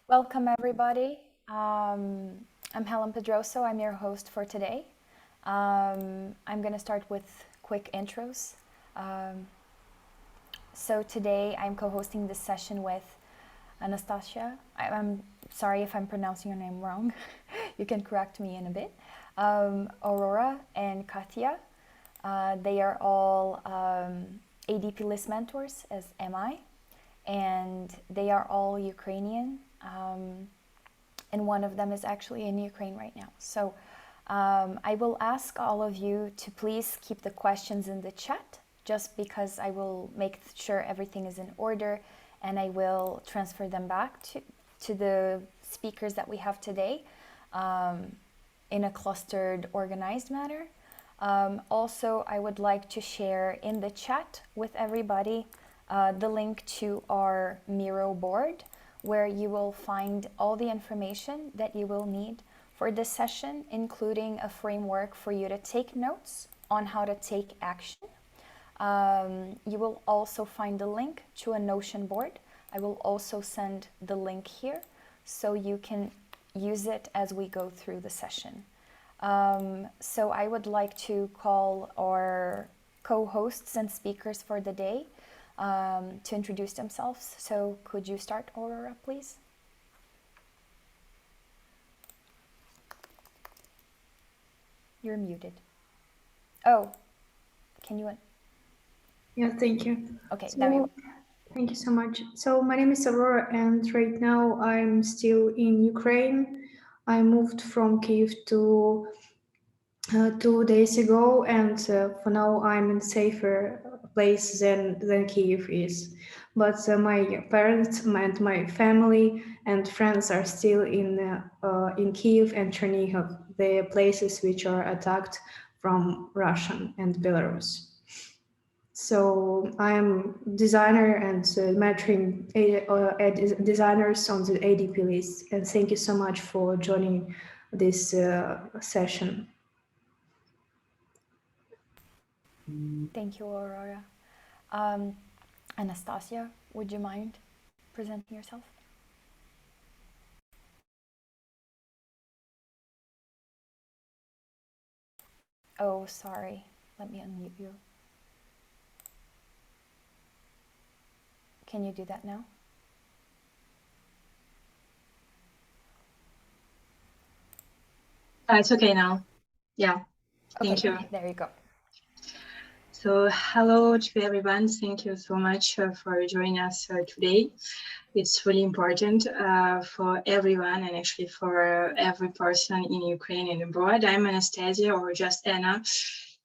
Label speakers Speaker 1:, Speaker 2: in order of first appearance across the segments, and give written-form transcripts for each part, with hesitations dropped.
Speaker 1: Welcome, everybody. I'm Helen Pedroso. I'm your host for today. I'm going to start with quick intros. So today I'm co-hosting this session with Anastasia. I'm sorry if I'm pronouncing your name wrong. You can correct me in a bit. Aurora and Katya. They are all ADPList mentors, as am I. And they are all Ukrainian. And one of them is actually in Ukraine right now. So I will ask all of you to please keep the questions in the chat, just because I will make sure everything is in order, and I will transfer them back to the speakers that we have today in a clustered, organized manner. Also, I would like to share in the chat with everybody the link to our Miro board, where you will find all the information that you will need for this session, including a framework for you to take notes on how to take action. You will also find a link to a Notion board. I will also send the link here so you can use it as we go through the session. So I would like to call our co-hosts and speakers for the day to introduce themselves. So could you start, Aurora, please? You're muted. Oh, can you?
Speaker 2: Yeah, thank you.
Speaker 1: Okay, there you go.
Speaker 2: Thank you so much. So my name is Aurora, and right now I'm still in Ukraine. I moved from Kiev to 2 days ago, and for now I'm in safer place than Kiev is. But my parents and my family and friends are still in Kiev and Chernihiv, the places which are attacked from Russia and Belarus. So I'm designer and mentoring designers on the ADPList, and thank you so much for joining this session.
Speaker 1: Thank you, Aurora. Anastasia, would you mind presenting yourself? Oh, sorry. Let me unmute you. Can you do that now?
Speaker 3: It's okay now. Yeah, thank you.
Speaker 1: There you go.
Speaker 3: So hello to everyone. Thank you so much for joining us today. It's really important for everyone, and actually for every person in Ukraine and abroad. I'm Anastasia, or just Anna,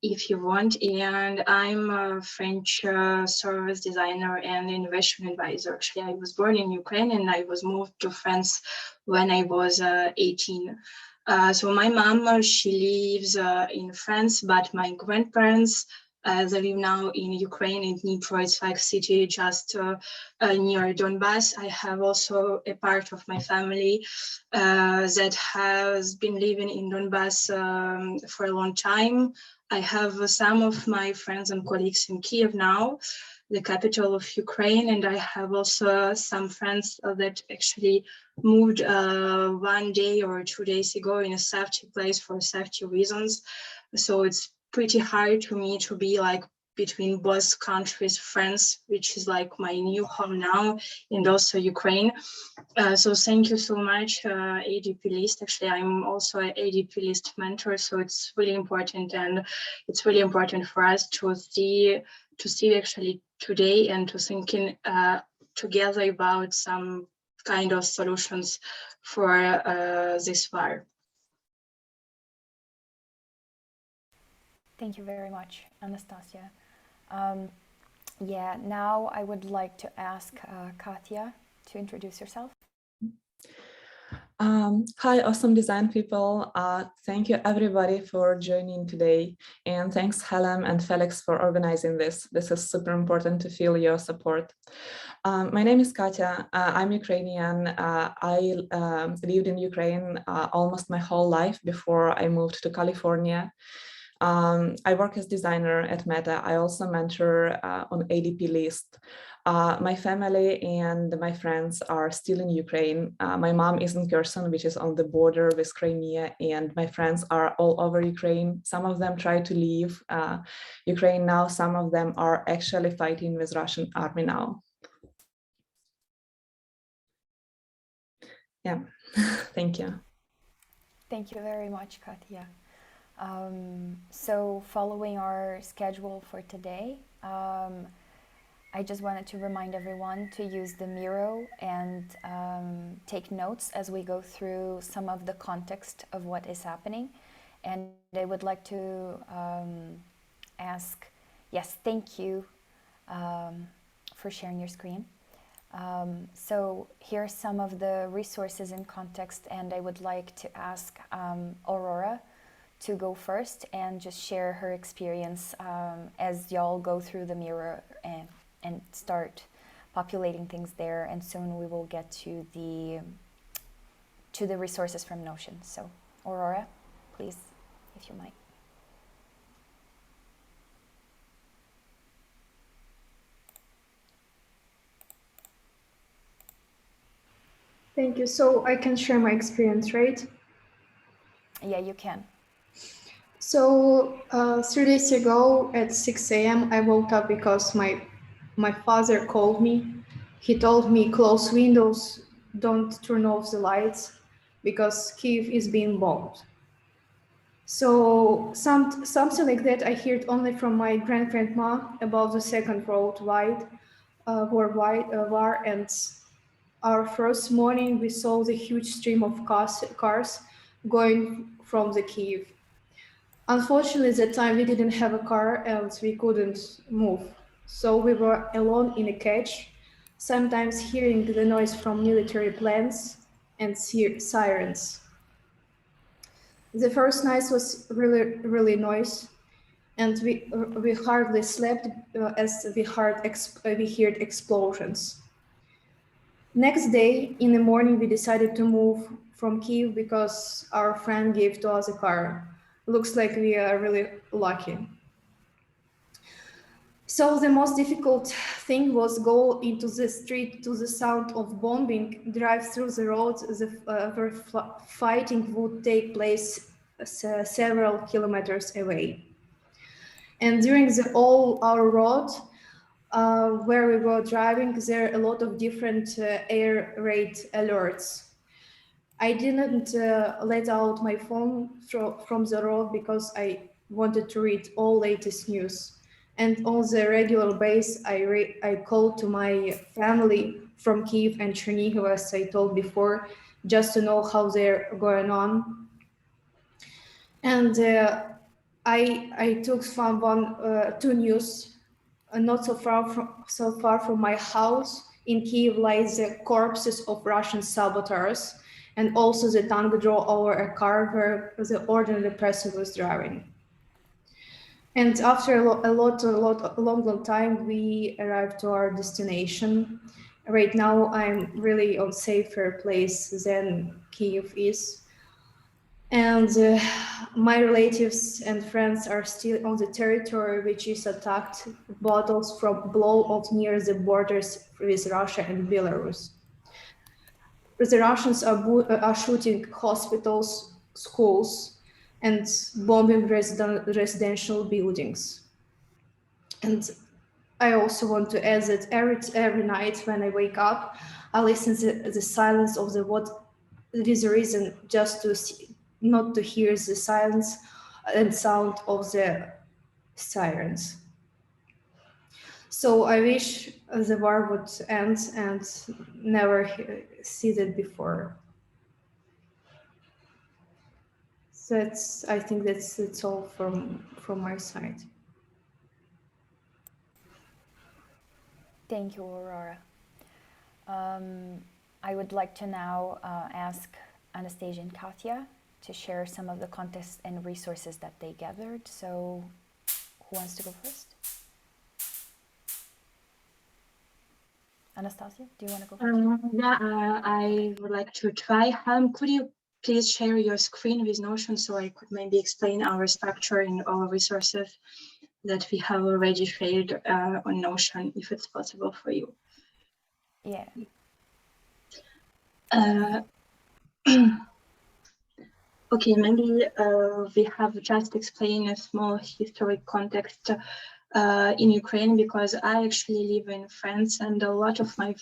Speaker 3: if you want, and I'm a French service designer and innovation advisor. Actually, I was born in Ukraine and I was moved to France when I was 18. So my mom, she lives in France, but my grandparents, they live now in Ukraine, in Dnipro. It's like city just near Donbass. I have also a part of my family that has been living in Donbass for a long time. I have some of my friends and colleagues in Kiev now, the capital of Ukraine, and I have also some friends that actually moved 1 day or 2 days ago in a safety place for safety reasons. So it's pretty hard to me to be like between both countries, France, which is like my new home now, and also Ukraine. So thank you so much, ADPList. Actually, I'm also an ADPList mentor, so it's really important, and it's really important for us to see actually today and to thinking together about some kind of solutions for this war.
Speaker 1: Thank you very much, Anastasia. Yeah, now I would like to ask Katya to introduce yourself.
Speaker 4: Hi, awesome design people. Thank you everybody for joining today. And thanks Helen and Felix for organizing this. This is super important to feel your support. My name is Katya. I'm Ukrainian. I lived in Ukraine almost my whole life before I moved to California. I work as designer at Meta. I also mentor on ADPList. My family and my friends are still in Ukraine. My mom is in Kherson, which is on the border with Crimea, and my friends are all over Ukraine. Some of them try to leave Ukraine now. Some of them are actually fighting with Russian army now. Yeah, thank you.
Speaker 1: Thank you very much, Katya. So following our schedule for today, I just wanted to remind everyone to use the Miro and take notes as we go through some of the context of what is happening. And I would like to ask, yes, thank you for sharing your screen. So here are some of the resources in context, and I would like to ask Aurora to go first and just share her experience as y'all go through the Miro and start populating things there, and soon we will get to the resources from Notion. So Aurora, please, if you might.
Speaker 2: Thank you. So I can share my experience, right?
Speaker 1: Yeah, you can.
Speaker 2: So 3 days ago at 6 a.m. I woke up because my father called me. He told me close windows, don't turn off the lights because Kiev is being bombed. So something like that I heard only from my grandma about the Second World War, and our first morning we saw the huge stream of cars going from the Kiev. Unfortunately, at that time we didn't have a car and we couldn't move. So we were alone in a cage, sometimes hearing the noise from military planes and sirens. The first night was really noisy, and we hardly slept as we heard explosions. Next day, in the morning, we decided to move from Kiev because our friend gave to us a car. Looks like we are really lucky. So the most difficult thing was go into the street to the sound of bombing, drive through the roads where fighting would take place several kilometers away. And during the all our road, where we were driving, there are a lot of different air raid alerts. I didn't let out my phone from the road because I wanted to read all latest news. And on the regular basis, I called to my family from Kiev and Chernihiv, as I told before, just to know how they're going on. And I took from two news, not so far from my house. In Kiev lies the corpses of Russian saboteurs, and also the tank drove over a car where the ordinary person was driving. And after a long time, we arrived to our destination. Right now, I'm really on safer place than Kiev is. And my relatives and friends are still on the territory which is attacked, battles from blow off near the borders with Russia and Belarus. The Russians are shooting hospitals, schools, and bombing residential buildings. And I also want to add that every night when I wake up, I listen to the silence of the what. There is a reason just to not to hear the silence and sound of the sirens. So I wish the war would end and never see that before. So I think that's all from my side.
Speaker 1: Thank you, Aurora. I would like to now ask Anastasia and Katya to share some of the context and resources that they gathered. So who wants to go first? Anastasia, do you want to go first?
Speaker 3: Yeah, I would like to try. Could you please share your screen with Notion so I could maybe explain our structure and our resources that we have already shared on Notion, if it's possible for you.
Speaker 1: Yeah.
Speaker 3: Okay, maybe we have just explained a small historic context in Ukraine, because I actually live in France, and a lot of my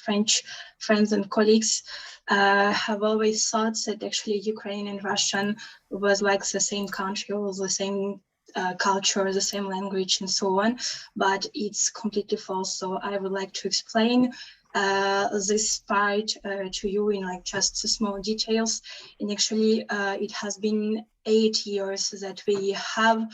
Speaker 3: French friends and colleagues have always thought that actually Ukraine and Russian was like the same country, or the same culture, the same language, and so on, but it's completely false. So I would like to explain this part to you in like just small details. And actually it has been 8 years that we have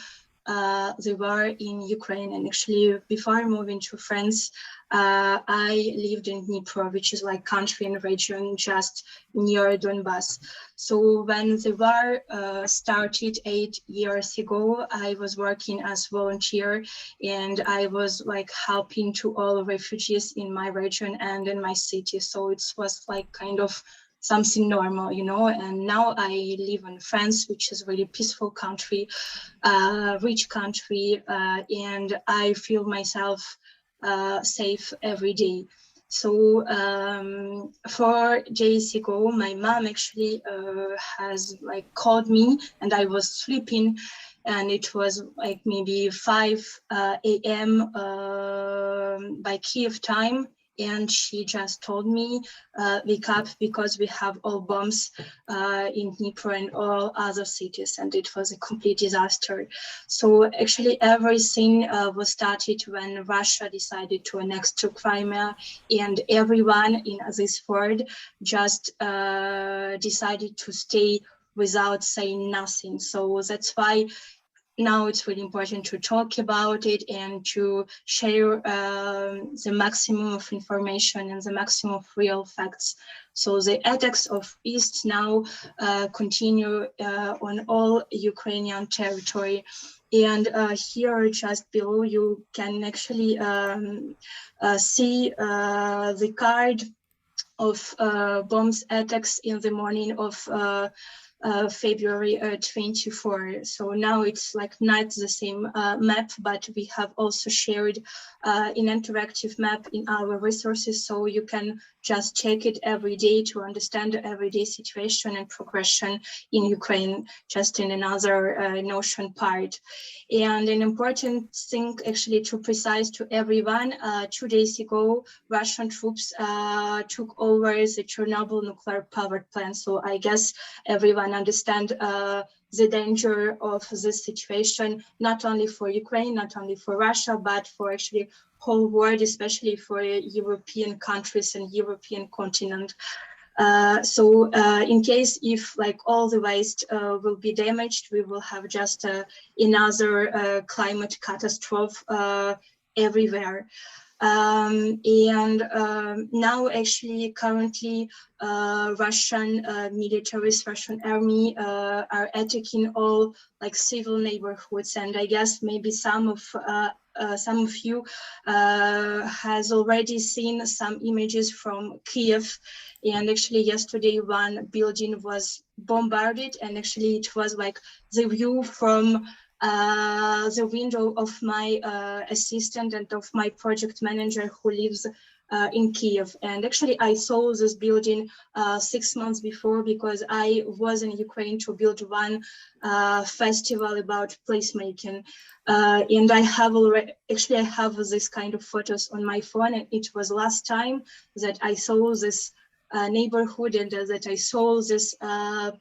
Speaker 3: the war in Ukraine, and actually before moving to France, I lived in Dnipro, which is like country and region just near Donbass. So when the war started 8 years ago, I was working as volunteer, and I was like helping to all refugees in my region and in my city. So it was like kind of something normal, you know. And now I live in France, which is a really peaceful country, rich country, and I feel myself safe every day. So 4 days ago, my mom actually has like called me, and I was sleeping, and it was like maybe 5 a.m. By Kiev time. And she just told me, wake up, because we have all bombs in Dnipro and all other cities, and it was a complete disaster. So actually everything was started when Russia decided to annex to Crimea, and everyone in this world just decided to stay without saying nothing. So that's why now it's really important to talk about it and to share the maximum of information and the maximum of real facts. So the attacks of East now continue on all Ukrainian territory. And here just below you can actually see the card of bombs attacks in the morning of February 24. So now it's like not the same map, but we have also shared an interactive map in our resources, so you can just check it every day to understand the everyday situation and progression in Ukraine, just in another Notion part. And an important thing actually to precise to everyone, 2 days ago, Russian troops took over the Chernobyl nuclear power plant. So I guess everyone understand the danger of this situation, not only for Ukraine, not only for Russia, but for actually whole world, especially for European countries and European continent. So in case if like all the waste will be damaged, we will have just another climate catastrophe everywhere. Now actually currently Russian militaries, Russian army are attacking all like civil neighborhoods, and I guess maybe some of you has already seen some images from Kiev. And actually yesterday one building was bombarded, and actually it was like the view from the window of my assistant and of my project manager who lives in Kiev. And actually I saw this building 6 months before, because I was in Ukraine to build one festival about placemaking. And I have already, actually I have this kind of photos on my phone, and it was last time that I saw this neighborhood and that I saw this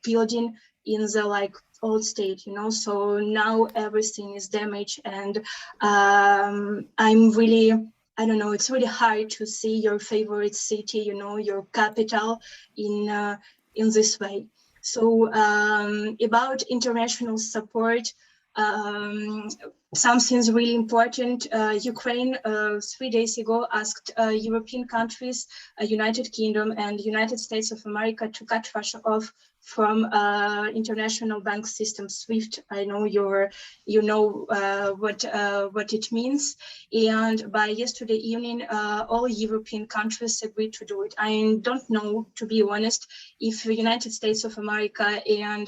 Speaker 3: building in the like old state, you know. So now everything is damaged, and I'm really, I don't know, it's really hard to see your favorite city, you know, your capital in this way. So about international support, something's really important. Ukraine 3 days ago asked European countries, United Kingdom and United States of America to cut Russia off from international bank system SWIFT. I know you know what it means. And by yesterday evening, all European countries agreed to do it. I don't know, to be honest, if the United States of America and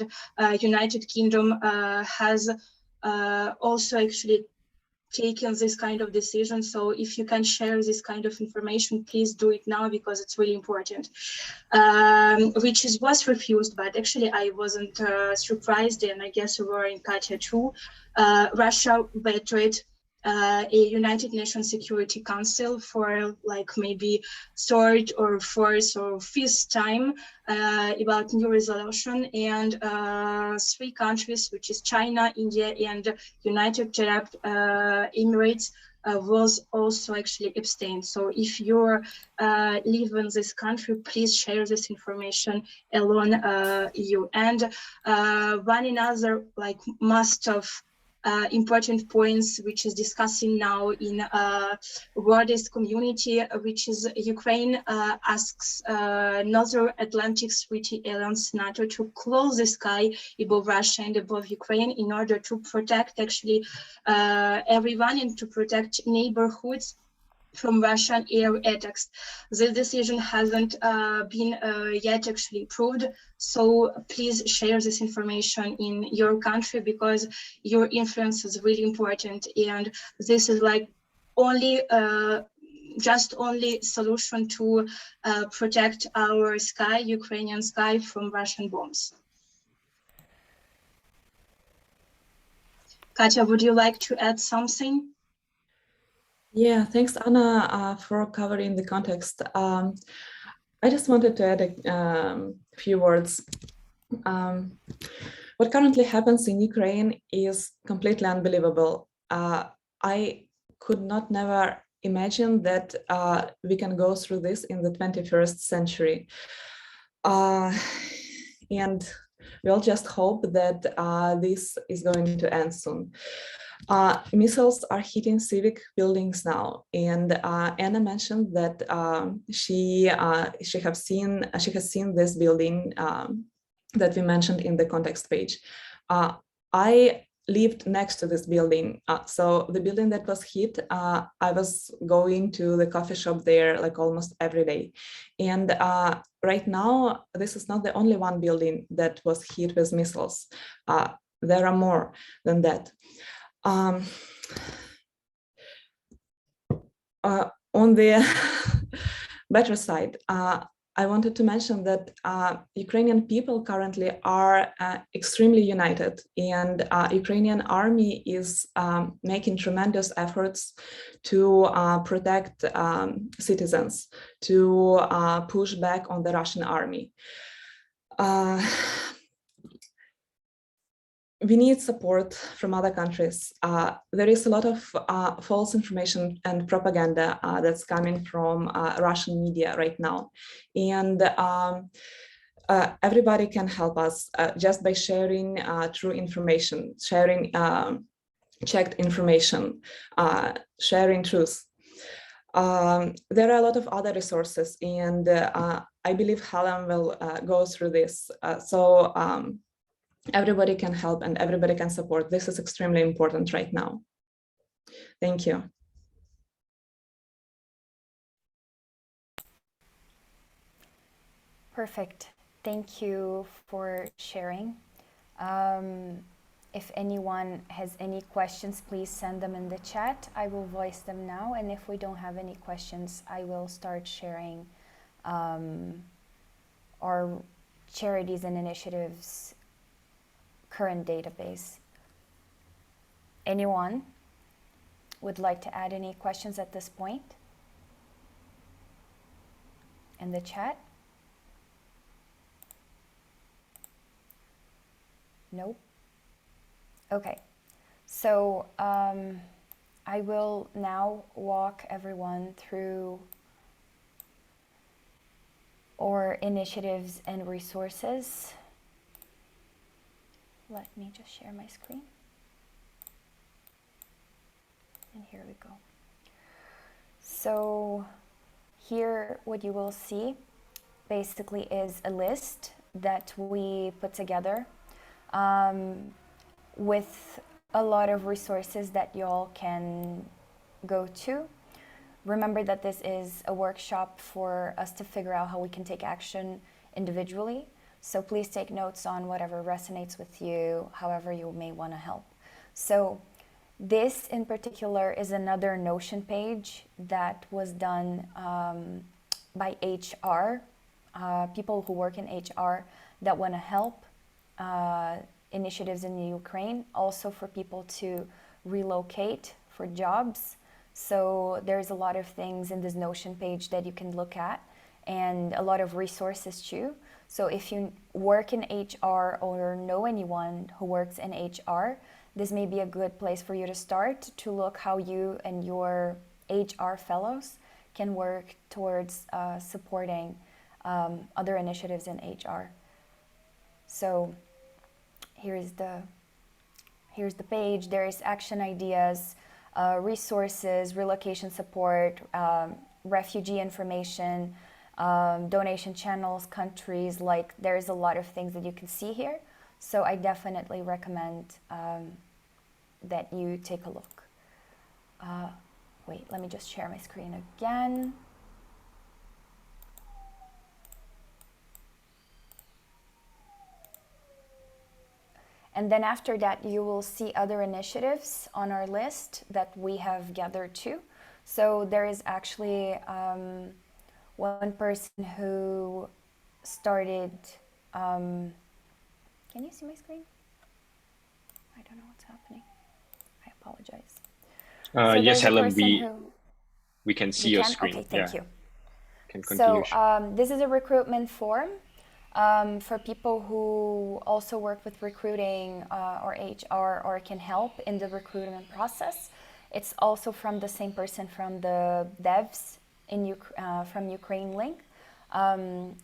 Speaker 3: United Kingdom has also actually taking this kind of decision. So if you can share this kind of information, please do it now, because it's really important. Which was refused, but actually I wasn't surprised, and I guess Aurora and Katya too. Russia vetoed a United Nations Security Council for like maybe third or fourth or fifth time about new resolution, and 3 countries, which is China, India, and United Arab Emirates, was also actually abstained. So if you live in this country, please share this information along EU. And one another like must of important points, which is discussing now in world community, which is Ukraine asks Northern Atlantic Treaty Alliance NATO to close the sky above Russia and above Ukraine in order to protect actually everyone and to protect neighborhoods from Russian air attacks. This decision hasn't been yet actually approved, so please share this information in your country, because your influence is really important, and this is like only only solution to protect our sky, Ukrainian sky, from Russian bombs. Katya, would you like to add something?
Speaker 4: Yeah, thanks, Anna, for covering the context. I just wanted to add a few words. What currently happens in Ukraine is completely unbelievable. I could not never imagine that we can go through this in the 21st century. And we all just hope that this is going to end soon. Missiles are hitting civic buildings now, and Anna mentioned that she has seen this building that we mentioned in the context page. I lived next to this building, so the building that was hit, I was going to the coffee shop there like almost every day, and right now this is not the only one building that was hit with missiles. There are more than that. On the better side, I wanted to mention that Ukrainian people currently are extremely united, and Ukrainian army is making tremendous efforts to protect citizens, to push back on the Russian army. We need support from other countries. There is a lot of false information and propaganda that's coming from Russian media right now. And everybody can help us just by sharing true information, sharing checked information, sharing truth. There are a lot of other resources, and I believe Helen will go through this. Everybody can help and everybody can support. This is extremely important right now. Thank you.
Speaker 1: Perfect. Thank you for sharing. If anyone has any questions, please send them in the chat. I will voice them now. And if we don't have any questions, I will start sharing our charities and initiatives current database. Anyone would like to add any questions at this point in the chat? Nope. Okay, so I will now walk everyone through our initiatives and resources. Let me just share my screen. And here we go. So here what you will see basically is a list that we put together with a lot of resources that y'all can go to. Remember that this is a workshop for us to figure out how we can take action individually. So please take notes on whatever resonates with you, however you may want to help. So This in particular is another Notion page that was done by HR, people who work in HR that want to help initiatives in the Ukraine, also for people to relocate for jobs. So there's a lot of things in this Notion page that you can look at, and a lot of resources too. So if you work in HR or know anyone who works in HR, this may be a good place for you to start to look how you and your HR fellows can work towards supporting other initiatives in HR. So here's the page. There is action ideas, resources, relocation support, refugee information, donation channels, countries. Like, there's a lot of things that you can see here. So I definitely recommend that you take a look. Wait, let me just share my screen again. And then after that, you will see other initiatives on our list that we have gathered too. So there is actually one person who started, can you see my screen? I don't know what's happening. I apologize. So
Speaker 5: yes, Helen, we can see your
Speaker 1: can?
Speaker 5: screen.
Speaker 1: Okay, thank you.
Speaker 5: Can continue.
Speaker 1: So this is a recruitment form for people who also work with recruiting or HR or can help in the recruitment process. It's also from the same person from the devs from Ukraine link.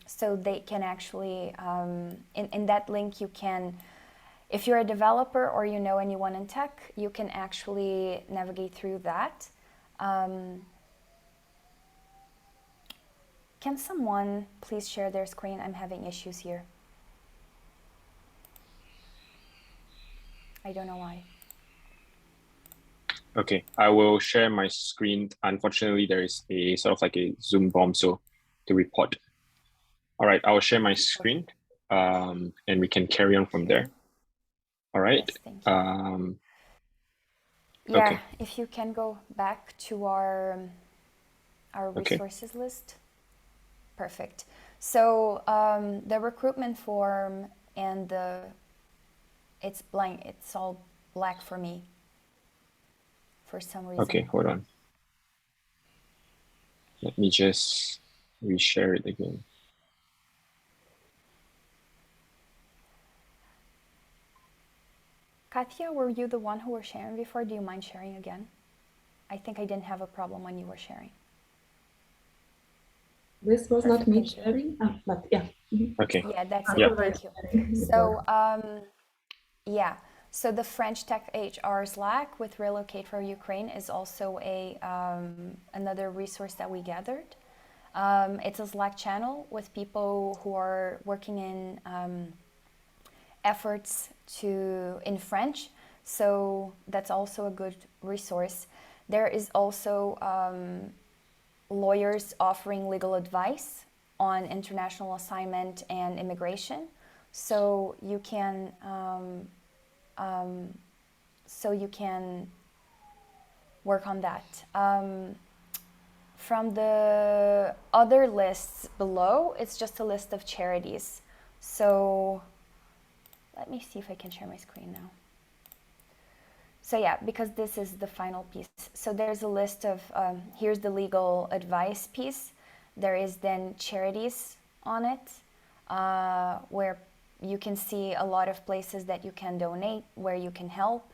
Speaker 1: So they can actually, in that link you can, if you're a developer or you know anyone in tech, you can actually navigate through that. Can someone please share their screen? I'm having issues here. I don't know why.
Speaker 5: Okay, I will share my screen. Unfortunately, there is a sort of like a Zoom bomb, so to report. All right, I will share my screen, and we can carry on from there. All right.
Speaker 1: Yes, thank you. Yeah,
Speaker 5: okay.
Speaker 1: If you can go back to our resources list. Perfect. So the recruitment form and it's blank. It's all black for me for some reason.
Speaker 5: Okay, hold on. Let me just reshare it again.
Speaker 1: Katya, were you the one who were sharing before? Do you mind sharing again? I think I didn't have a problem when you were sharing.
Speaker 4: This was not me
Speaker 1: Thank you.
Speaker 4: sharing, but yeah.
Speaker 5: Okay.
Speaker 1: Yeah, that's it.
Speaker 5: Yeah.
Speaker 1: Thank you. So, yeah. So the French Tech HR Slack with Relocate for Ukraine is also another resource that we gathered. It's a Slack channel with people who are working in efforts in French. So that's also a good resource. There is also lawyers offering legal advice on international assignment and immigration. So you can work on that. From the other lists below, it's just a list of charities. So let me see if I can share my screen now. So yeah, because this is the final piece. So there's a list of, here's the legal advice piece. There is then charities on it, where you can see a lot of places that you can donate, where you can help.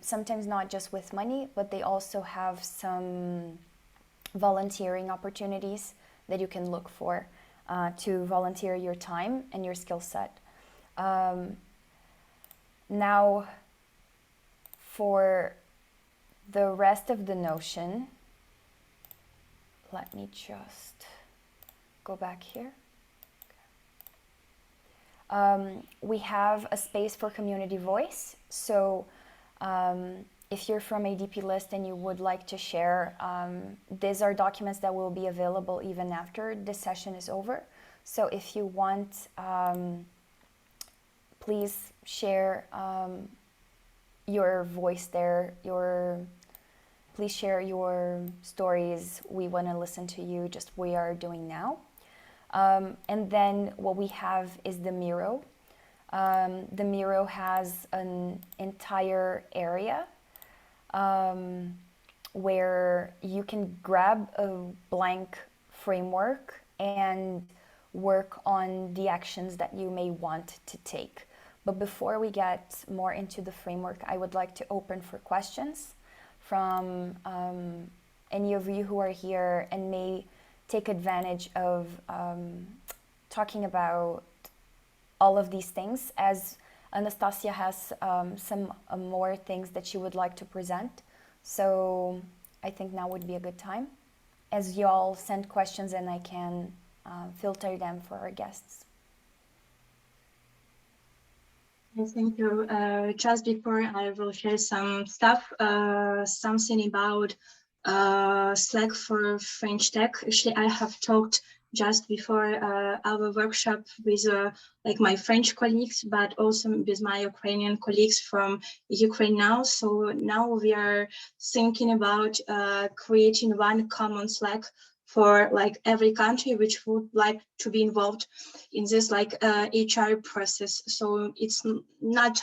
Speaker 1: Sometimes not just with money, but they also have some volunteering opportunities that you can look for to volunteer your time and your skill set. Now, for the rest of the Notion, let me just go back here. We have a space for community voice. So if you're from ADPList and you would like to share, these are documents that will be available even after this session is over. So if you want, please share your voice there. Please share your stories. We want to listen to you, just we are doing now. And then what we have is the Miro. The Miro has an entire area where you can grab a blank framework and work on the actions that you may want to take. But before we get more into the framework, I would like to open for questions from any of you who are here and may take advantage of talking about all of these things, as Anastasia has some more things that she would like to present. So I think now would be a good time, as you all send questions and I can filter them for our guests.
Speaker 3: Thank you. Just before I will share some stuff, something about Slack for French Tech. Actually, I have talked just before our workshop with like my French colleagues, but also with my Ukrainian colleagues from Ukraine now. So now we are thinking about creating one common Slack for like every country which would like to be involved in this like HR process. So it's not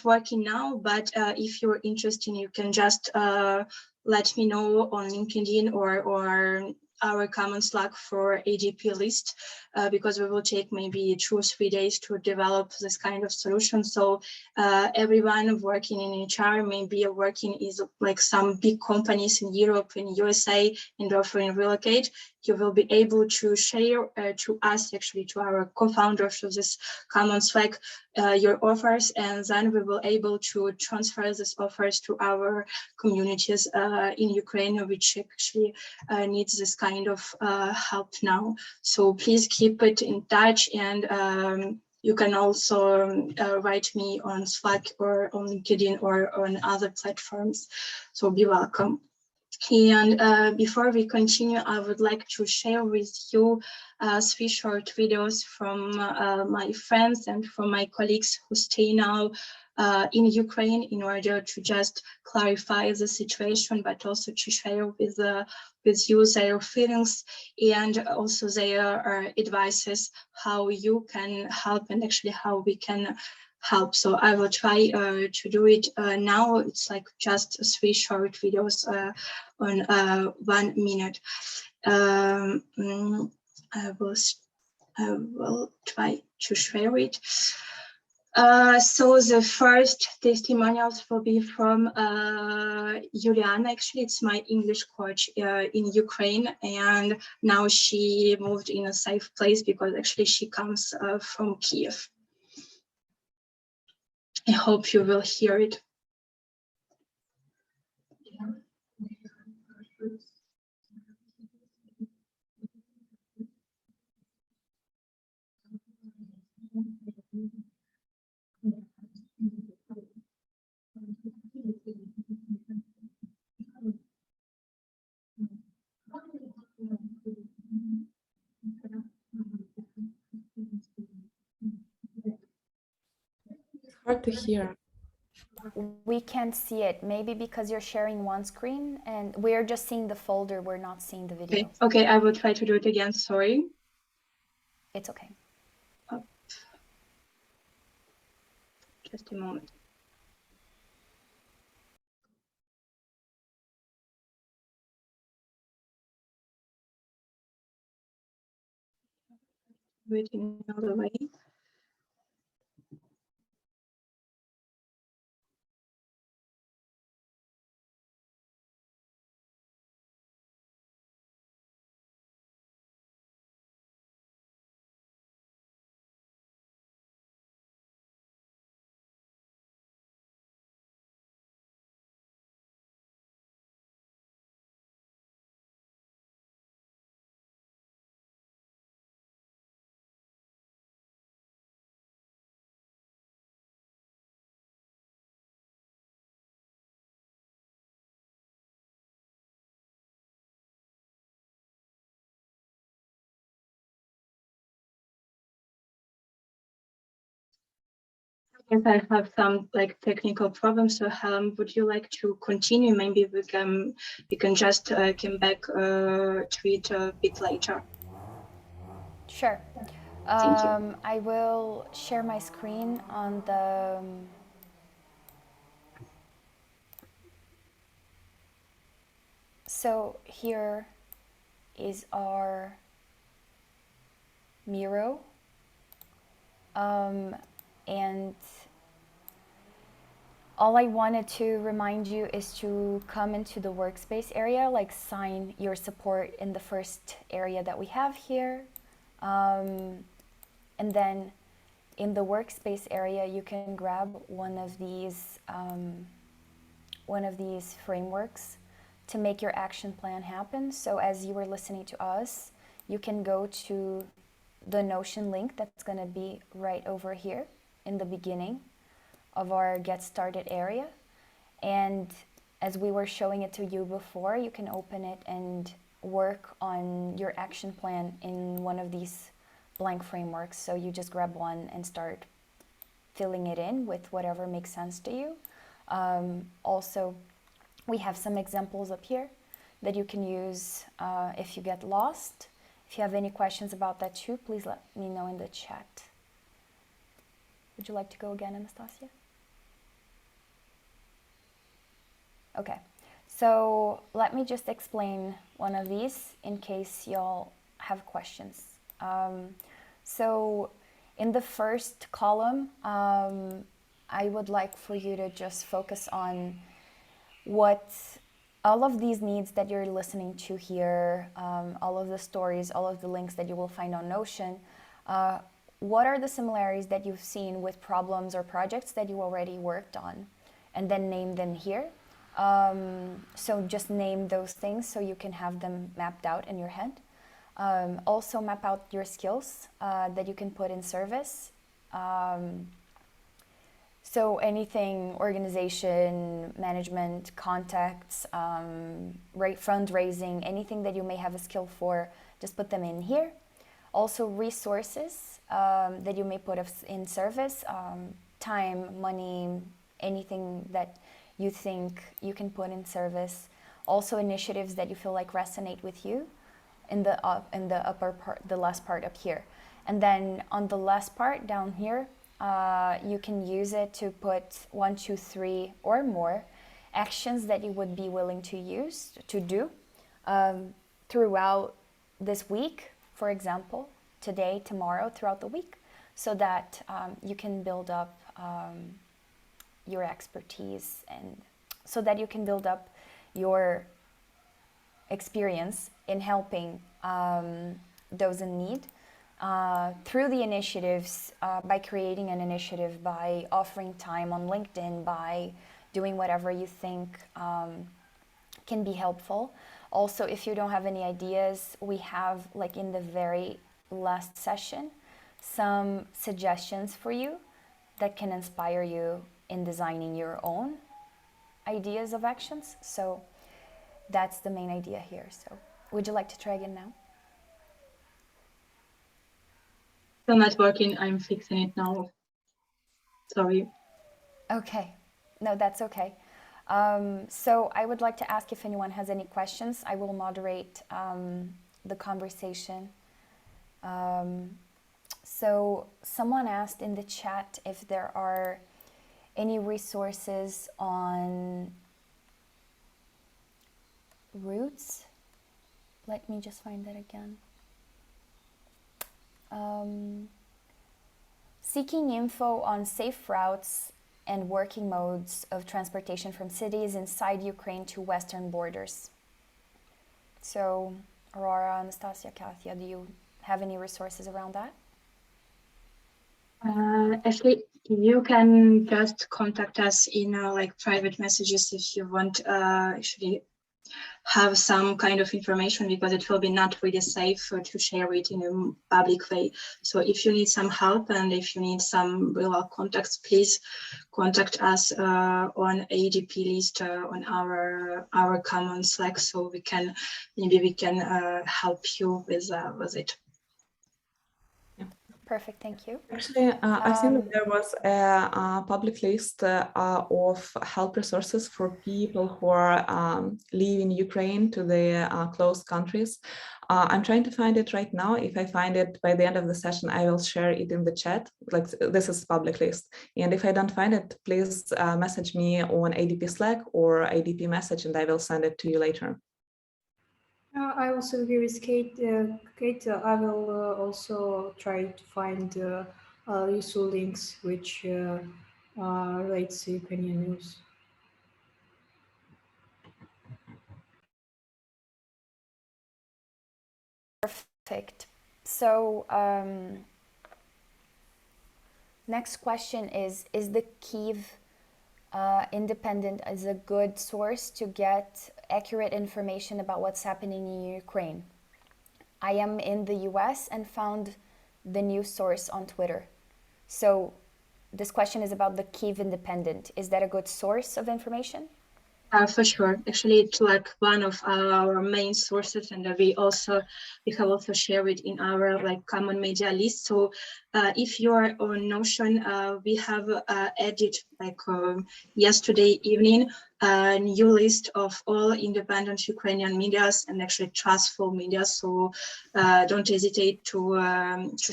Speaker 3: working now, but if you're interested, you can just let me know on LinkedIn or our common Slack for ADPList, because we will take maybe 2 or 3 days to develop this kind of solution. So everyone working in HR, maybe working is like some big companies in Europe, in USA, and offering relocate, you will be able to share to us, actually to our co-founders of this common Slack, your offers, and then we will able to transfer these offers to our communities in Ukraine, which actually needs this kind of help now. So please keep it in touch, and you can also write me on Slack or on LinkedIn or on other platforms. So be welcome. And before we continue, I would like to share with you 3 short videos from my friends and from my colleagues who stay now in Ukraine, in order to just clarify the situation, but also to share with you their feelings and also their advices, how you can help and actually how we can help. So I will try to do it now. It's like just 3 short videos on 1 minute. I will try to share it. So the first testimonials will be from Juliana. Actually, it's my English coach in Ukraine, and now she moved in a safe place because actually she comes from Kiev. I hope you will hear it.
Speaker 4: Hard to hear.
Speaker 1: We can't see it, maybe because you're sharing one screen and we're just seeing the folder, we're not seeing the video.
Speaker 3: Okay, I will try to do it again, sorry.
Speaker 1: It's okay.
Speaker 3: Just a moment. Do it in another way. Yes, I have some like technical problems. So would you like to continue? Maybe we can just come back to it a bit later.
Speaker 1: Sure.
Speaker 3: Thank you.
Speaker 1: I will share my screen on the so here is our Miro, and all I wanted to remind you is to come into the workspace area, like sign your support in the first area that we have here. And then in the workspace area, you can grab one of these frameworks to make your action plan happen. So as you were listening to us, you can go to the Notion link that's going to be right over here in the beginning of our Get Started area. And as we were showing it to you before, you can open it and work on your action plan in one of these blank frameworks. So you just grab one and start filling it in with whatever makes sense to you. Also, we have some examples up here that you can use if you get lost. If you have any questions about that too, please let me know in the chat. Would you like to go again, Anastasia? Okay, so let me just explain one of these in case y'all have questions. So in the first column, I would like for you to just focus on what all of these needs that you're listening to here, all of the stories, all of the links that you will find on Notion, what are the similarities that you've seen with problems or projects that you already worked on? And then name them here. So just name those things so you can have them mapped out in your head. Also map out your skills that you can put in service. So anything, organization, management, contacts, fundraising, anything that you may have a skill for, just put them in here. Also resources that you may put in service, time, money, anything that you think you can put in service. Also initiatives that you feel like resonate with you in the upper part, the last part up here. And then on the last part down here, you can use it to put 1, 2, 3 or more actions that you would be willing to do throughout this week, for example, today, tomorrow, throughout the week, so that you can build up your expertise and so that you can build up your experience in helping those in need through the initiatives, by creating an initiative, by offering time on LinkedIn, by doing whatever you think can be helpful. Also, if you don't have any ideas, we have, like in the very last session, some suggestions for you that can inspire you in designing your own ideas of actions. So that's the main idea here. So would you like to try again now?
Speaker 3: Still not working. I'm fixing it now. Sorry.
Speaker 1: Okay. No, that's okay. So I would like to ask if anyone has any questions. I will moderate the conversation. So someone asked in the chat if there are any resources on routes. Let me just find that again. Seeking info on safe routes and working modes of transportation from cities inside Ukraine to western borders. So, Aurora, Anastasia, Katia, do you have any resources around that?
Speaker 3: Actually, you can just contact us in like private messages if you want actually have some kind of information, because it will be not really safe to share it in a public way. So if you need some help and if you need some real contacts, please contact us on ADPList on our common Slack, so maybe we can help you with it.
Speaker 1: Perfect, thank you.
Speaker 4: Actually, I think that there was a public list of help resources for people who are leaving Ukraine to the closed countries. I'm trying to find it right now. If I find it by the end of the session, I will share it in the chat. Like, this is public list. And if I don't find it, please message me on ADP Slack or ADP message, and I will send it to you later.
Speaker 2: I also agree with Kate. Kate, I will also try to find useful links which relates to Ukrainian news.
Speaker 1: Perfect. So next question is the Kiev Independent is a good source to get accurate information about what's happening in Ukraine? I am in the US and found the news source on Twitter. So this question is about the Kiev Independent. Is that a good source of information?
Speaker 3: For sure. Actually, it's like one of our main sources, and we have also shared it in our like common media list. So if you're on Notion, we have added like yesterday evening a new list of all independent Ukrainian medias and actually trustful media. So don't hesitate to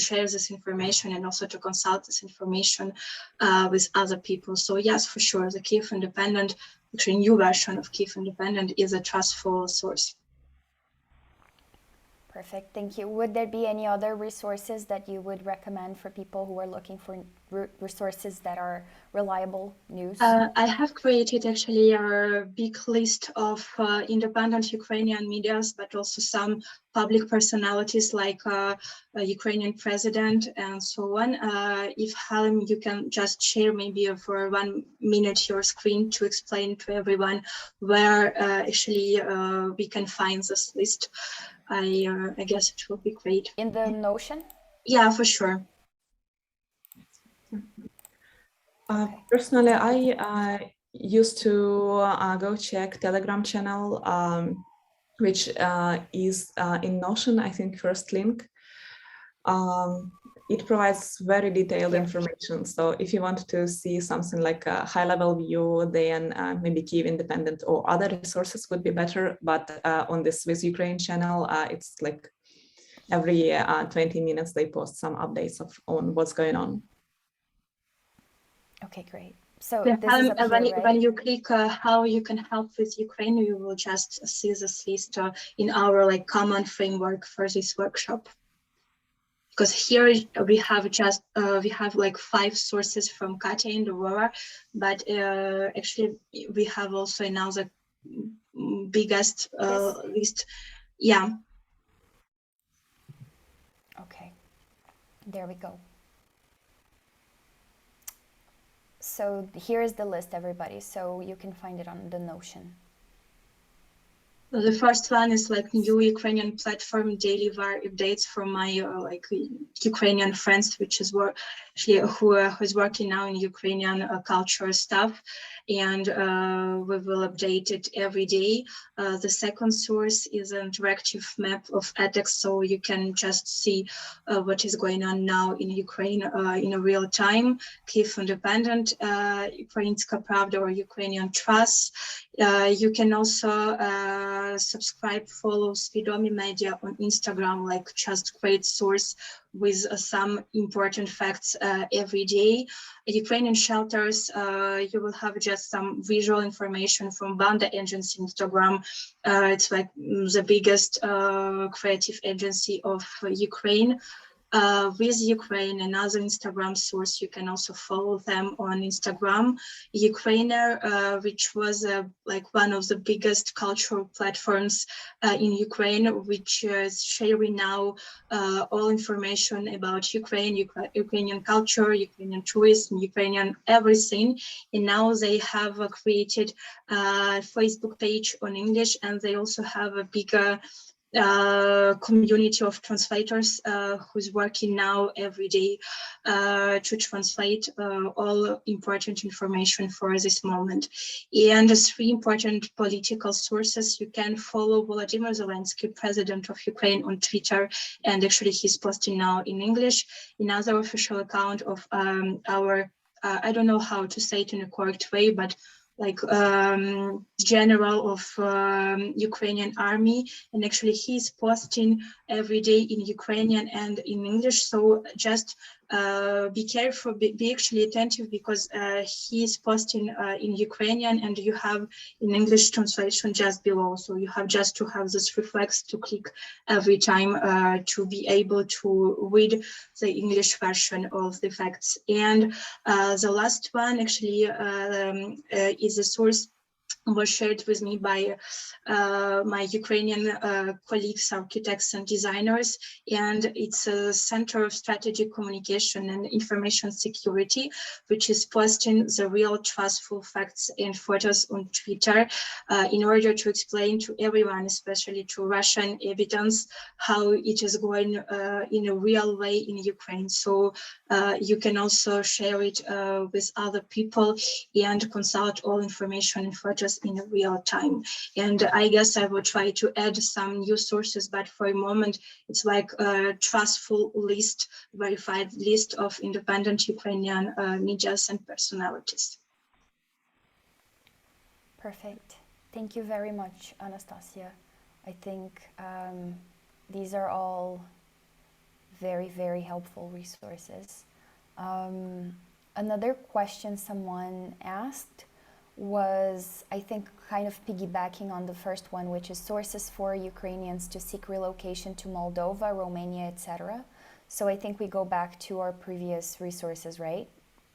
Speaker 3: share this information and also to consult this information with other people. So yes, for sure, the Kiev Independent, actually new version of Kiev Independent, is a trustful source.
Speaker 1: Perfect, thank you. Would there be any other resources that you would recommend for people who are looking for resources that are reliable news?
Speaker 3: I have created actually a big list of independent Ukrainian medias, but also some public personalities like Ukrainian president and so on. If Halim, you can just share maybe for 1 minute your screen to explain to everyone where actually we can find this list. I guess it will be great.
Speaker 1: In the Notion?
Speaker 3: Yeah, for sure.
Speaker 4: Personally, I used to go check Telegram channel, which is in Notion, I think first link. It provides very detailed information. So if you want to see something like a high-level view, then maybe Kiev Independent or other resources would be better. But on the Swiss Ukraine channel, it's like every 20 minutes they post some updates on what's going on.
Speaker 1: Okay, great. So
Speaker 3: Yeah,
Speaker 1: this is up here, right?
Speaker 3: when you click how you can help with Ukraine, you will just see this list in our like common framework for this workshop. Because here we have just we have like 5 sources from Katya and Aurora, but actually we have also another biggest list. Yeah.
Speaker 1: Okay, there we go. So here's the list, everybody. So you can find it on the Notion.
Speaker 3: The first one is like new Ukrainian platform daily updates from my like Ukrainian friends, which is actually who is working now in Ukrainian culture stuff, and we will update it every day. The second source is an interactive map of ethics, so you can just see what is going on now in Ukraine in a real time. Kiev Independent, Ukrainska Pravda or Ukrainian Trust. You can also subscribe, follow Svidomi Media on Instagram, like just great source with some important facts every day. Ukrainian shelters, you will have just some visual information from Banda Agency Instagram. It's like the biggest creative agency of Ukraine. With Ukraine, another Instagram source, you can also follow them on Instagram. Ukrainer, which was like one of the biggest cultural platforms in Ukraine, which is sharing now all information about Ukraine, Ukrainian culture, Ukrainian tourism, Ukrainian everything. And now they have created a Facebook page on English, and they also have a bigger community of translators who's working now every day to translate all important information for this moment. And 3 important political sources. You can follow Volodymyr Zelensky, President of Ukraine, on Twitter, and actually he's posting now in English. Another official account of our, I don't know how to say it in a correct way, but like general of Ukrainian army, and actually he's posting every day in Ukrainian and in English. So just be careful, be actually attentive, because he's posting in Ukrainian and you have in English translation just below. So you have just to have this reflex to click every time to be able to read the English version of the facts. And the last one actually is a source was shared with me by my Ukrainian colleagues, architects and designers, and it's a Center of Strategic Communication and Information Security, which is posting the real trustful facts and photos on Twitter in order to explain to everyone, especially to Russian evidence, how it is going in a real way in Ukraine. So you can also share it with other people and consult all information and photos in real time. And I guess I will try to add some new sources, but for a moment, it's like a trustful list, verified list of independent Ukrainian medias and personalities.
Speaker 1: Perfect. Thank you very much, Anastasia. I think these are all very, very helpful resources. Another question someone asked was, I think, kind of piggybacking on the first one, which is sources for Ukrainians to seek relocation to Moldova, Romania, etc. So I think we go back to our previous resources, right?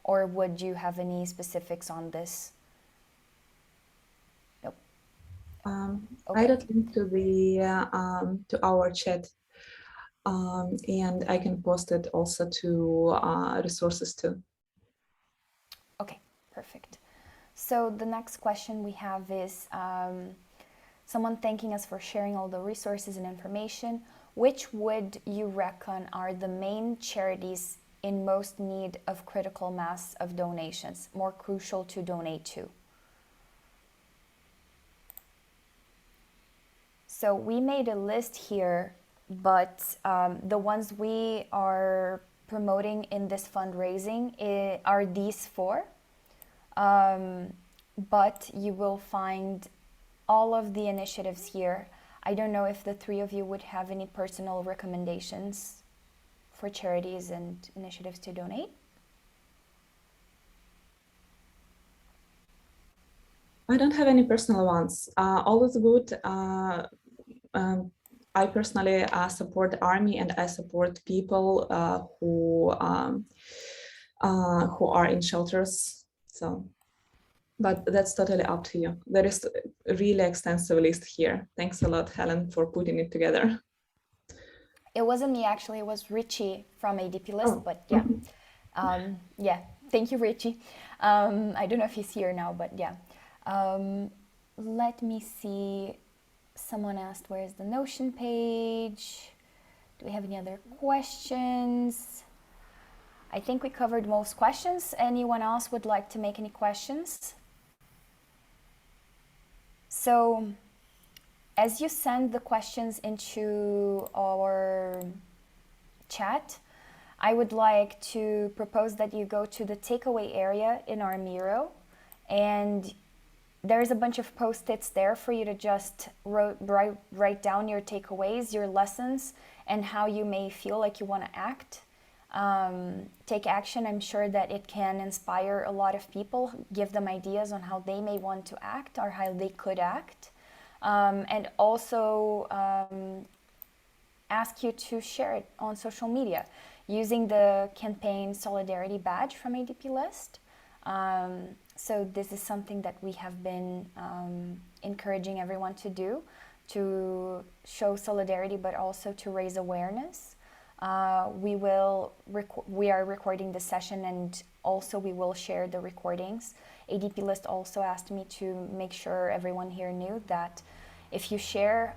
Speaker 1: Or would you have any specifics on this? Nope.
Speaker 4: I did link to the to our chat, and I can post it also to resources too.
Speaker 1: Okay, perfect. So the next question we have is someone thanking us for sharing all the resources and information. Which would you reckon are the main charities in most need of critical mass of donations, more crucial to donate to? So we made a list here, but the ones we are promoting in this fundraising are these 4. But you will find all of the initiatives here. I don't know if the 3 of you would have any personal recommendations for charities and initiatives to donate.
Speaker 4: I don't have any personal ones. All is good. I personally support the army, and I support people who are in shelters. So, but that's totally up to you. There is a really extensive list here. Thanks a lot, Helen, for putting it together.
Speaker 1: It wasn't me, actually. It was Richie from ADPList, but yeah. Yeah, thank you, Richie. I don't know if he's here now, but yeah. Let me see. Someone asked, where's the Notion page? Do we have any other questions? I think we covered most questions. Anyone else would like to make any questions? So, as you send the questions into our chat, I would like to propose that you go to the takeaway area in our Miro, and there's a bunch of post-its there for you to just write down your takeaways, your lessons, and how you may feel like you want to act. Take action. I'm sure that it can inspire a lot of people, give them ideas on how they may want to act or how they could act. And also ask you to share it on social media using the campaign Solidarity badge from ADPList. So this is something that we have been encouraging everyone to do, to show solidarity, but also to raise awareness. We are recording this session, and also we will share the recordings. ADPList also asked me to make sure everyone here knew that if you share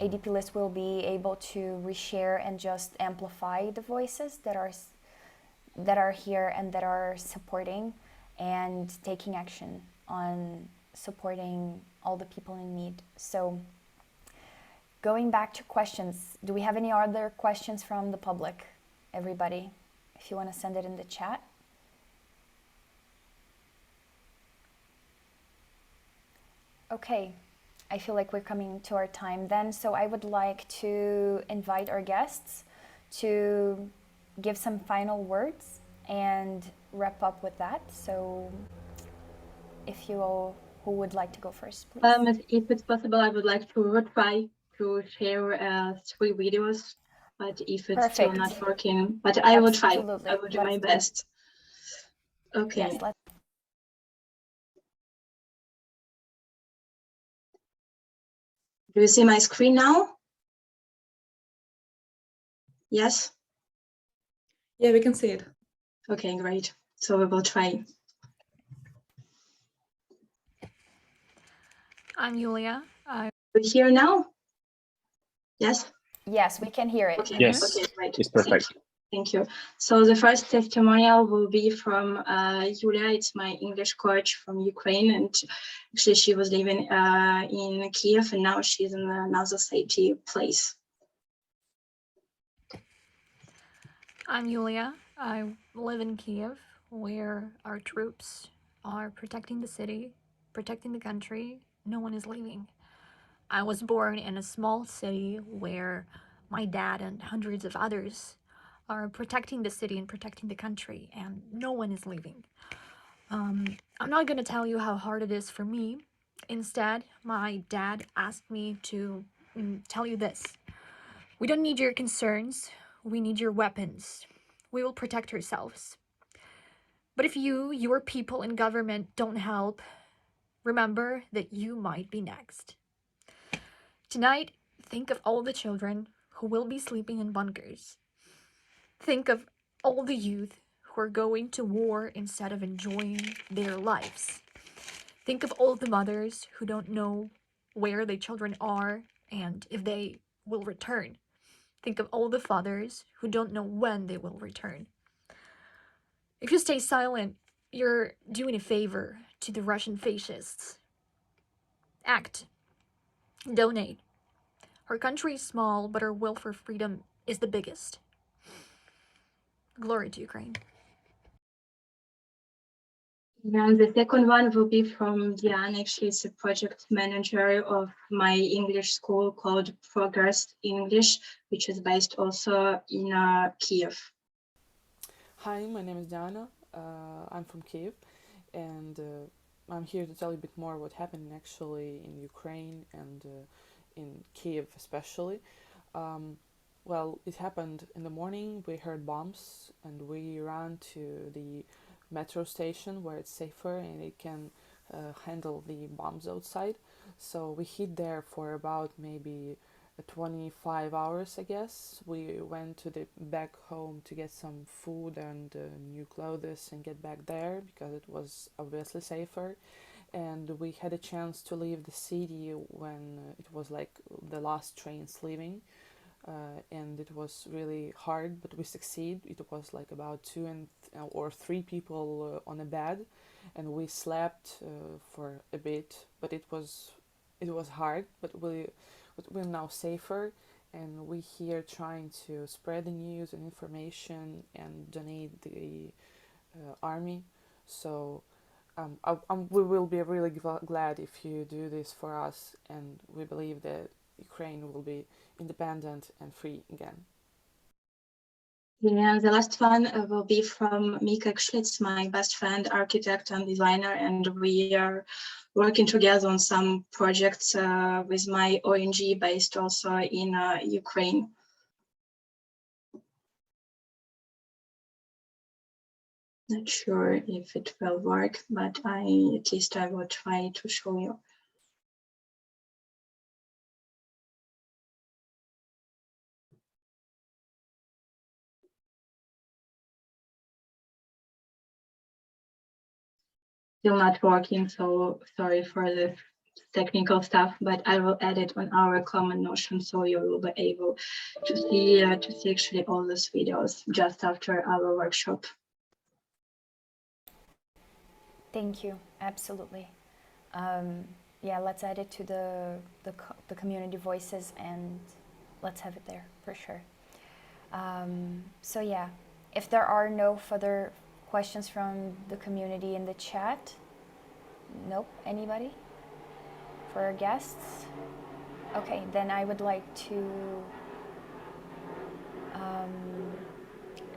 Speaker 1: ADPList will be able to reshare and just amplify the voices that are here and that are supporting and taking action on supporting all the people in need. So going back to questions, do we have any other questions from the public? Everybody, if you want to send it in the chat. Okay, I feel like we're coming to our time then, so I would like to invite our guests to give some final words and wrap up with that. So if you all, who would like to go first, please?
Speaker 3: If it's possible, I would like to try to share 3 videos, but if it's still
Speaker 1: Perfect.
Speaker 3: not working, but I will try.
Speaker 1: Absolutely.
Speaker 3: I will do my best. Okay.
Speaker 1: Yes, let's.
Speaker 3: Do you see my screen now? Yes?
Speaker 4: Yeah, we can see it.
Speaker 3: Okay, great. So we will try.
Speaker 6: I'm Yulia.
Speaker 3: We hear now? Yes?
Speaker 1: Yes, we can hear it.
Speaker 3: Okay,
Speaker 5: Yes,
Speaker 3: okay, great.
Speaker 5: it's perfect.
Speaker 3: Thank you. So the first testimonial will be from Yulia. It's my English coach from Ukraine, and actually she was living in Kiev, and now she's in another city place.
Speaker 6: I'm Yulia. I live in Kiev, where our troops are protecting the city, protecting the country. No one is leaving. I was born in a small city where my dad and hundreds of others are protecting the city and protecting the country, and no one is leaving. I'm not going to tell you how hard it is for me. Instead, my dad asked me to tell you this. We don't need your concerns. We need your weapons. We will protect ourselves. But if you, your people, and government don't help, remember that you might be next. Tonight, think of all the children who will be sleeping in bunkers. Think of all the youth who are going to war instead of enjoying their lives. Think of all the mothers who don't know where their children are and if they will return. Think of all the fathers who don't know when they will return. If you stay silent, you're doing a favor to the Russian fascists. Act. Donate. Our country is small, but our will for freedom is the biggest. Glory to Ukraine.
Speaker 3: And the second one will be from Diana. Actually, it's a project manager of my English school called Progress English, which is based also in Kiev.
Speaker 7: Hi, my name is Diana. I'm from Kiev, and I'm here to tell you a bit more what happened actually in Ukraine and in Kiev especially. Well, it happened in the morning. We heard bombs, and we ran to the metro station where it's safer and it can handle the bombs outside. So we hid there for about maybe 25 hours, I guess. We went to the back home to get some food and new clothes and get back there because it was obviously safer. And we had a chance to leave the city when it was like the last trains leaving. And it was really hard, but we succeed. It was like about 2 or 3 people on a bed, and we slept for a bit. But it was hard. But we're now safer, and we're here trying to spread the news and information and donate the army. So we will be really glad if you do this for us, and we believe that Ukraine will be independent and free again.
Speaker 3: Yeah, the last one will be from Mika. Actually, it's my best friend, architect and designer, and we are working together on some projects with my ONG based also in Ukraine. Not sure if it will work, but at least I will try to show you. Still not working, so sorry for the technical stuff, but I will add it on our common Notion, so you will be able to see actually all those videos just after our workshop.
Speaker 1: Thank you. Absolutely. Yeah, let's add it to the community voices, and let's have it there for sure. So yeah, if there are no further questions from the community in the chat, nope, anybody for our guests? Okay, then I would like to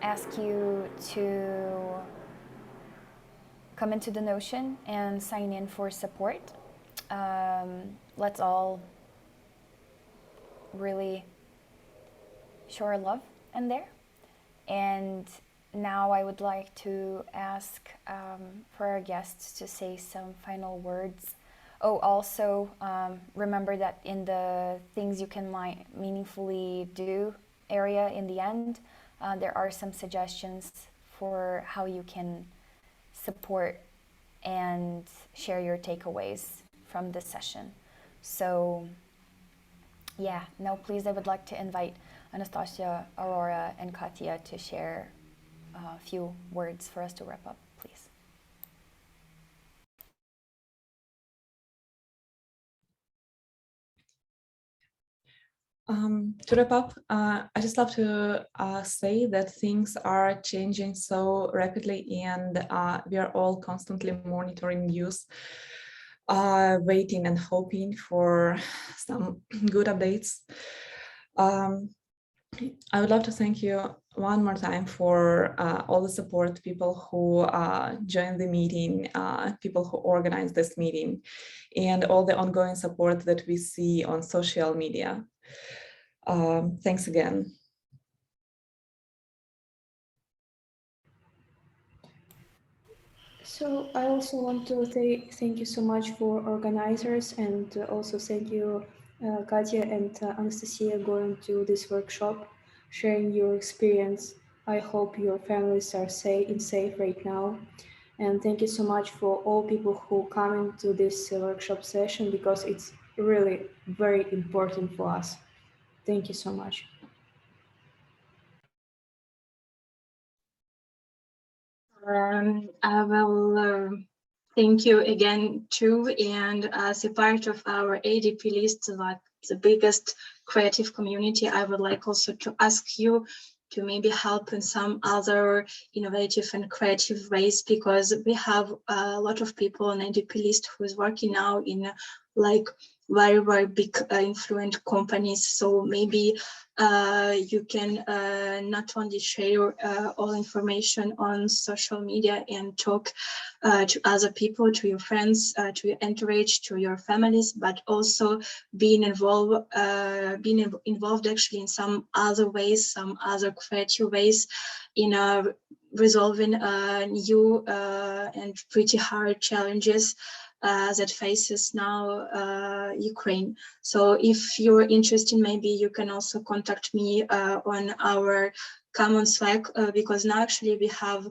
Speaker 1: ask you to come into the Notion and sign in for support. Let's all really show our love in there. And now I would like to ask for our guests to say some final words. Oh, also remember that in the things you can meaningfully do area in the end, there are some suggestions for how you can support and share your takeaways from this session. So yeah, now please I would like to invite Anastasia, Aurora, and Katya to share a few words for us to wrap up, please.
Speaker 4: To wrap up, I just love to say that things are changing so rapidly, and we are all constantly monitoring news, waiting and hoping for some good updates. I would love to thank you one more time for all the support, people who joined the meeting, people who organized this meeting, and all the ongoing support that we see on social media. Thanks again.
Speaker 2: So I also want to say thank you so much for organizers, and also thank you, Katya and Anastasia, going to this workshop, sharing your experience. I hope your families are safe right now. And thank you so much for all people who come into this workshop session, because it's really very important for us. Thank you so much.
Speaker 3: I will thank you again too, and as a part of our ADPList, like the biggest creative community, I would like also to ask you to maybe help in some other innovative and creative ways, because we have a lot of people on ADPList who is working now in like very big influent companies. So maybe you can not only share all information on social media and talk to other people, to your friends, to your entourage, to your families, but also being involved actually in some other ways, some other creative ways in resolving new and pretty hard challenges that faces now Ukraine. So if you're interested, maybe you can also contact me on our common Slack, because now actually we have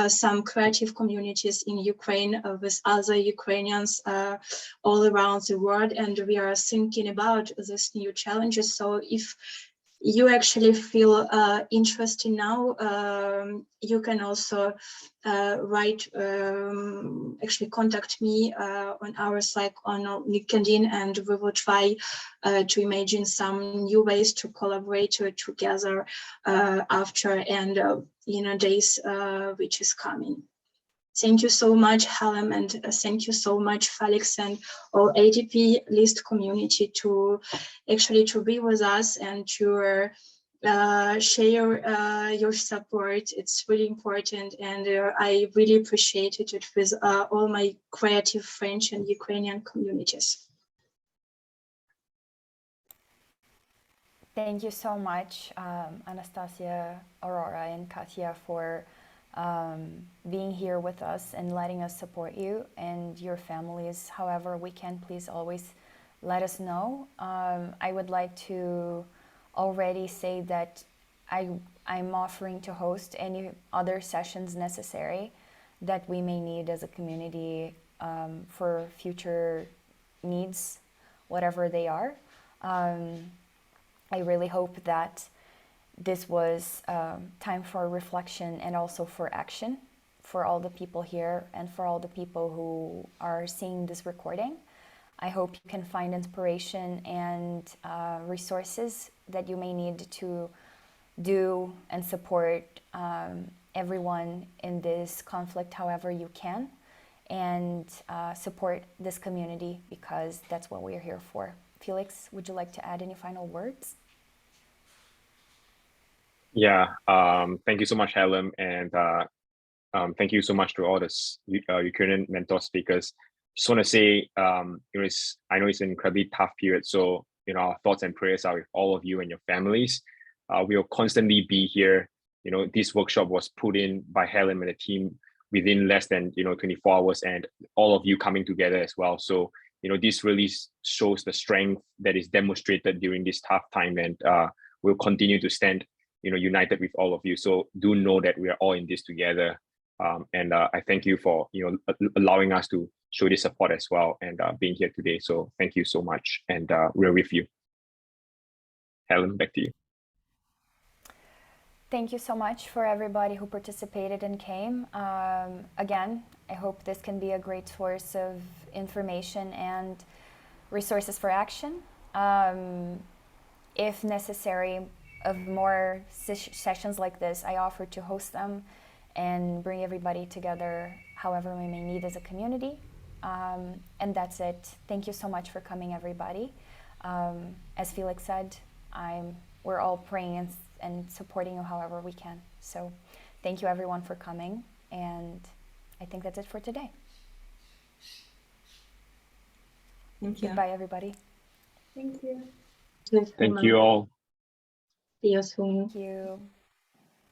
Speaker 3: some creative communities in Ukraine with other Ukrainians all around the world, and we are thinking about these new challenges. So if you actually feel interested now, you can also write, actually contact me on our Slack on LinkedIn, and we will try to imagine some new ways to collaborate together after and days which is coming. Thank you so much, Helen, and thank you so much, Felix, and all ADPList community to actually to be with us and to share your support. It's really important, and I really appreciate it with all my creative French and Ukrainian communities.
Speaker 1: Thank you so much, Anastasia, Aurora, and Katya, for being here with us and letting us support you and your families. However we can, please always let us know. I would like to already say that I'm offering to host any other sessions necessary that we may need as a community for future needs, whatever they are. I really hope that this was time for reflection and also for action for all the people here and for all the people who are seeing this recording. I hope you can find inspiration and resources that you may need to do and support everyone in this conflict however you can, and support this community, because that's what we're here for. Felix, would you like to add any final words?
Speaker 5: Yeah, thank you so much, Helen, and thank you so much to all the Ukrainian mentor speakers. Just want to say, I know it's an incredibly tough period, so our thoughts and prayers are with all of you and your families. We will constantly be here. This workshop was put in by Helen and the team within less than 24 hours, and all of you coming together as well. So this really shows the strength that is demonstrated during this tough time, and we'll continue to stand united with all of you. So do know that we are all in this together. And I thank you for allowing us to show this support as well, and being here today. So thank you so much, and we're with you. Helen, back to you.
Speaker 1: Thank you so much for everybody who participated and came. Again, I hope this can be a great source of information and resources for action. If necessary, of more sessions like this, I offer to host them and bring everybody together however we may need as a community. And that's it. Thank you so much for coming, everybody. As Felix said, we're all praying and supporting you however we can. So thank you everyone for coming, and I think that's it for today.
Speaker 4: Thank you.
Speaker 1: Goodbye, everybody.
Speaker 2: Thank you.
Speaker 5: Thank you all.
Speaker 3: See you soon.
Speaker 1: Thank you.